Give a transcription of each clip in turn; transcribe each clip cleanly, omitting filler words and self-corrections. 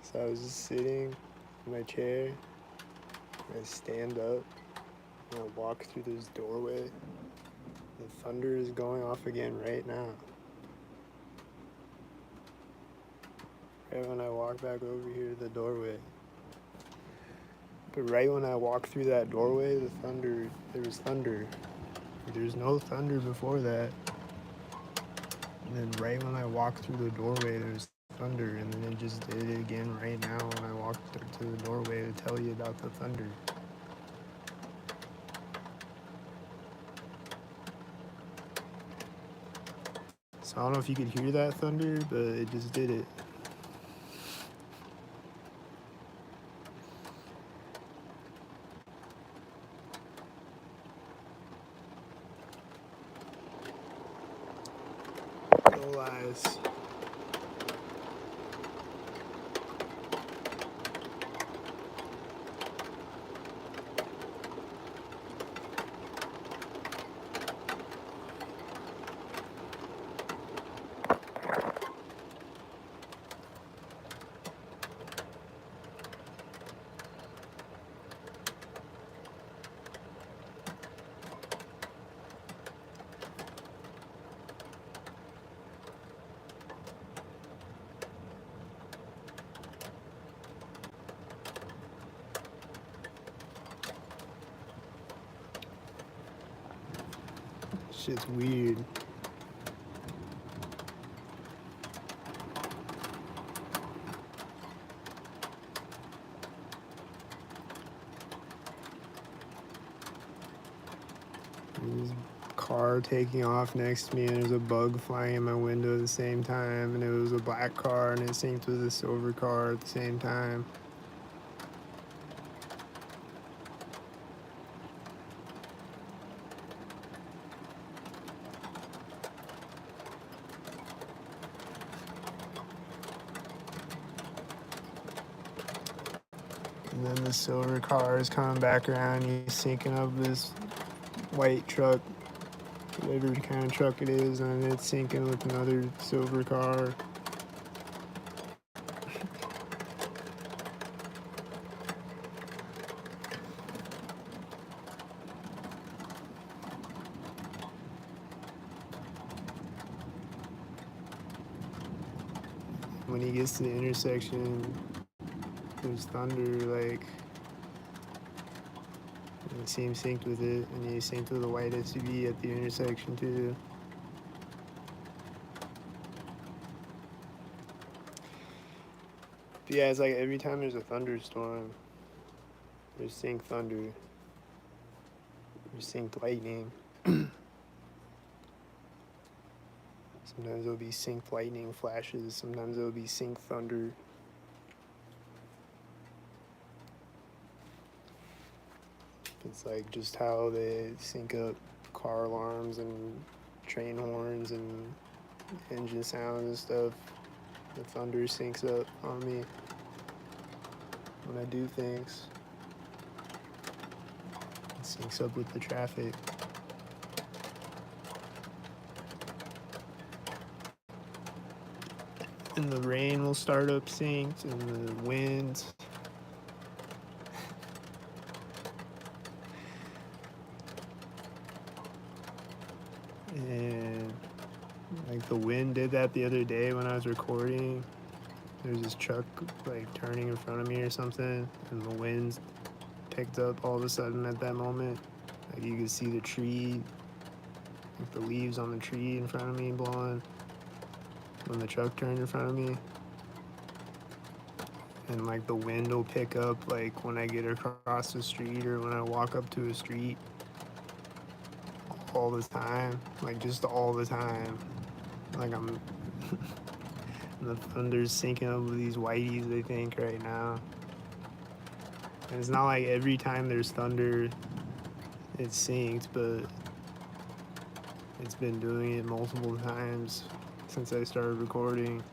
So I was just sitting in my chair, and I stand up, and I walk through this doorway. The thunder is going off again right now. Right when I walk back over here to the doorway. But right when I walk through that doorway, there was thunder. There's no thunder before that. And then right when I walked through the doorway, there's thunder. And then it just did it again right now when I walked up to the doorway to tell you about the thunder. So I don't know if you could hear that thunder, but it just did it. No lies. Shit's weird. There's a car taking off next to me, and there's a bug flying in my window at the same time, and it was a black car, and it synced with a silver car at the same time. And then the silver car is coming back around, he's syncing up this white truck, whatever kind of truck it is, and it's syncing with another silver car. When he gets to the intersection, there's thunder, like, and it seems synced with it, and he synced with the white SUV at the intersection too. But yeah, it's like every time there's a thunderstorm, there's synced thunder, there's synced lightning. Sometimes there'll be synced lightning flashes, sometimes there'll be synced thunder. It's like just how they sync up car alarms and train horns and engine sounds and stuff. The thunder syncs up on me when I do things. It syncs up with the traffic. And the rain will start up synced, and the wind. And like the wind did that the other day when I was recording. There's this truck like turning in front of me or something, and the wind picked up all of a sudden at that moment. Like you could see the tree, like the leaves on the tree in front of me blowing when the truck turned in front of me. And like the wind will pick up like when I get across the street or when I walk up to a street. All the time, like just all the time. Like I'm the thunder's syncing up with these whiteys, I think, right now. And it's not like every time there's thunder it's synced, but it's been doing it multiple times since I started recording.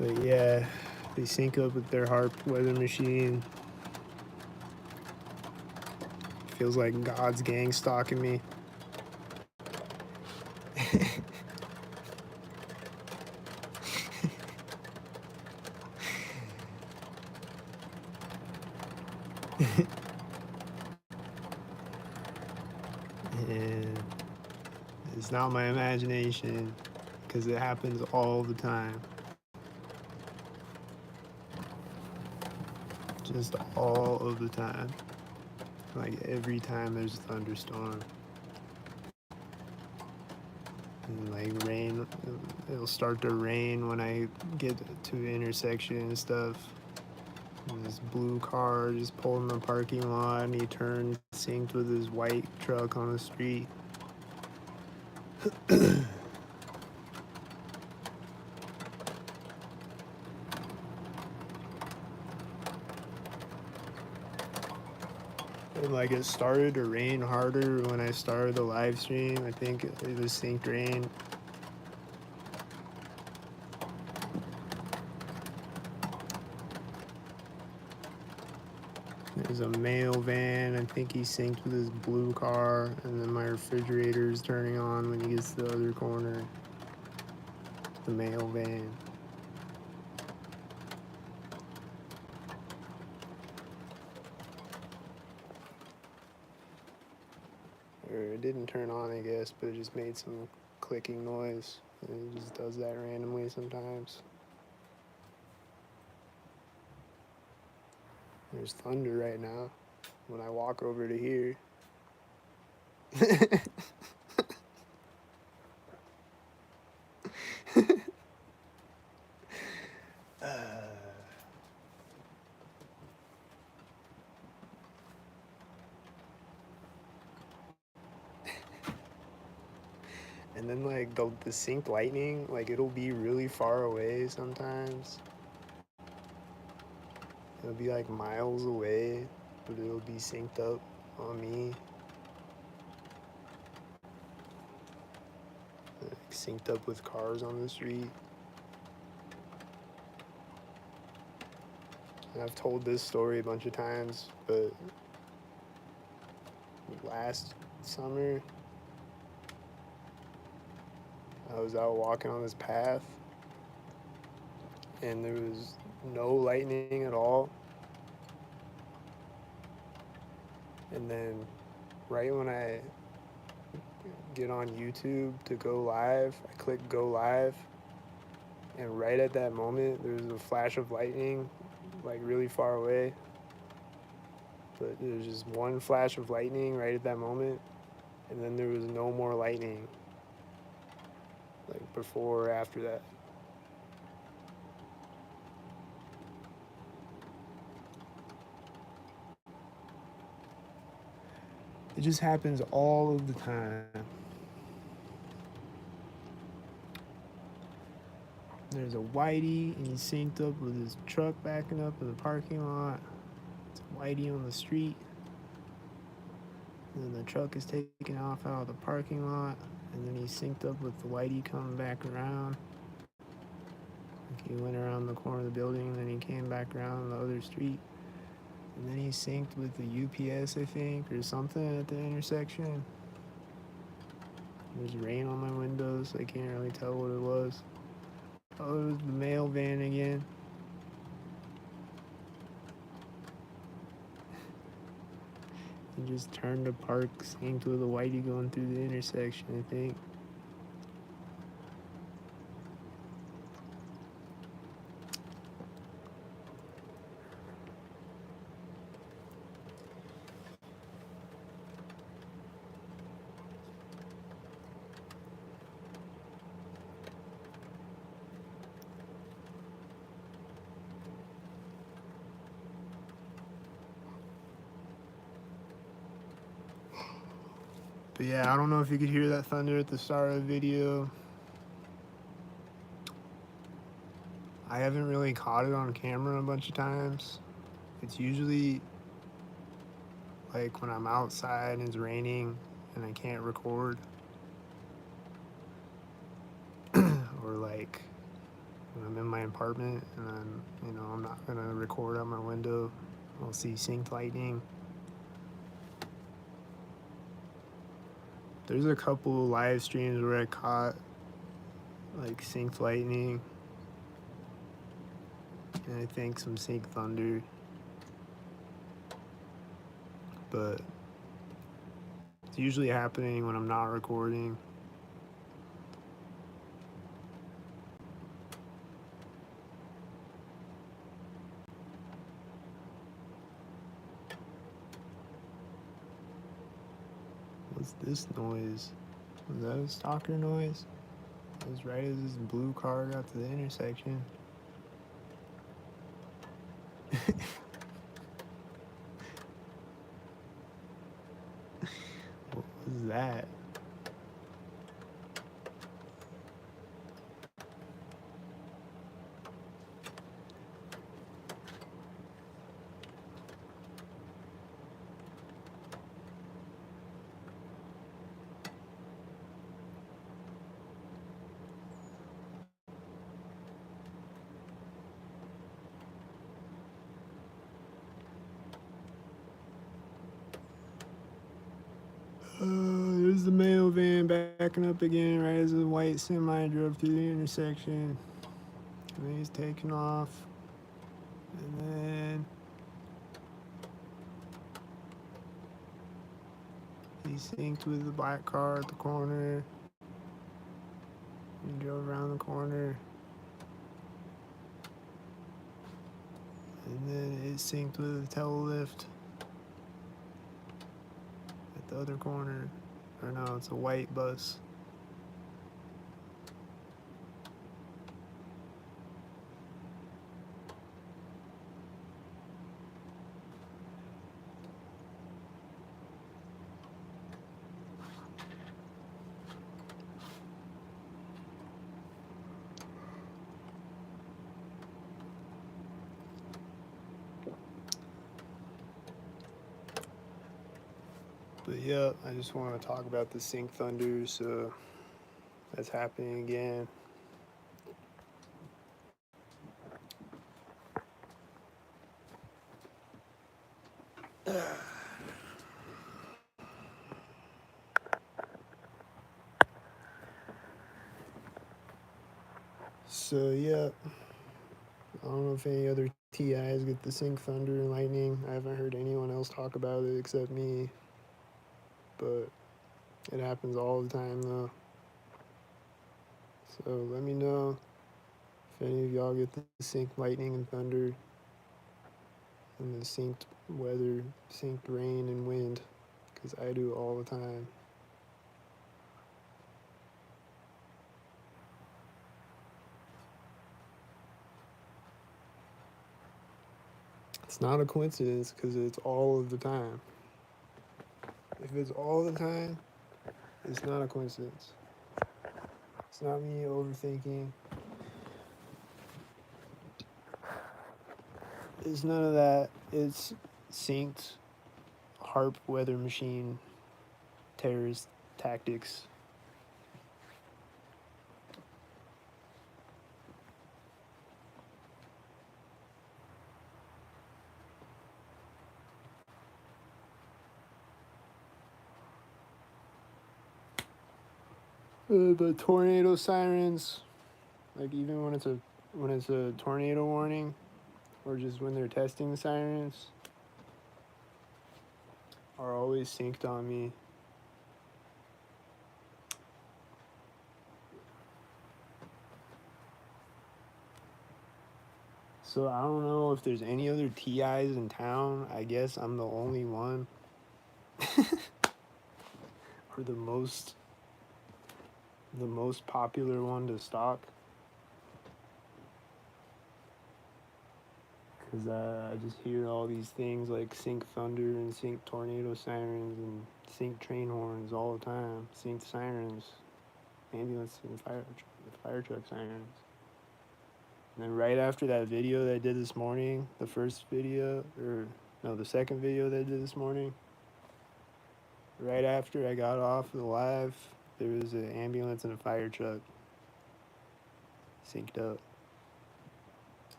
But yeah, they sync up with their HAARP weather machine. Feels like God's gang stalking me. And it's not my imagination because it happens all the time. Just all of the time. Like every time there's a thunderstorm. And like rain, it'll start to rain when I get to the intersection and stuff. And this blue car just pulled in the parking lot and he turned synced with his white truck on the street. And like it started to rain harder when I started the live stream. I think it was synced rain. There's a mail van. I think he synced with his blue car, and then my refrigerator is turning on when he gets to the other corner. The mail van. Or it didn't turn on, I guess, but it just made some clicking noise. And it just does that randomly sometimes. There's thunder right now when I walk over to here. And then like the synced lightning, like it'll be really far away sometimes. It'll be like miles away, but it'll be synced up on me. Like synced up with cars on the street. And I've told this story a bunch of times, but last summer I was out walking on this path and there was no lightning at all. And then right when I get on YouTube to go live, I click go live, and right at that moment there was a flash of lightning like really far away. But there was just one flash of lightning right at that moment, and then there was no more lightning like before or after that. It just happens all of the time. There's a whitey and he's synced up with his truck backing up in the parking lot. It's a whitey on the street. And then the truck is taking off out of the parking lot. And then he's synced up with the whitey coming back around. Like he went around the corner of the building and then he came back around the other street. And then he's synced with the UPS, I think, or something at the intersection. There's rain on my windows, so I can't really tell what it was. Oh, it was the mail van again. He just turned to park, synced with the whitey going through the intersection, I think. But yeah, I don't know if you could hear that thunder at the start of the video. I haven't really caught it on camera a bunch of times. It's usually like when I'm outside and it's raining and I can't record. Or like when I'm in my apartment and I'm not gonna record out my window. I'll see synced lightning. There's a couple live streams where I caught like synced lightning and I think some synced thunder. but it's usually happening when I'm not recording. What's this noise? Was that a stalker noise? It was right as this blue car got to the intersection. What was that? There's the mail van backing up again right as the white semi drove through the intersection. And then he's taking off. And then he synced with the black car at the corner. He drove around the corner. And then it synced with the tail lift at the other corner. Or no, it's a white bus. But yeah, I just want to talk about the Sync Thunders. That's happening again. So yeah, I don't know if any other TIs get the Sync Thunder and Lightning. I haven't heard anyone else talk about it except me. But it happens all the time though. So let me know if any of y'all get the Sync Lightning and Thunder and the synced weather, synced rain and wind, because I do all the time. It's not a coincidence because it's all of the time. If it's all the time, it's not a coincidence. It's not me overthinking. It's none of that. It's synced HARP weather machine terrorist tactics. The tornado sirens, like even when it's a tornado warning, or just when they're testing the sirens, are always synced on me. So I don't know if there's any other TIs in town. I guess I'm the only one. Or the most popular one to stock. Because I just hear all these things like sync thunder and sync tornado sirens and sync train horns all the time. Sync sirens, ambulance and fire truck sirens. And then right after that video that I did this morning, the second video that I did this morning, right after I got off the live, there was an ambulance and a fire truck synced up.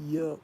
Yup.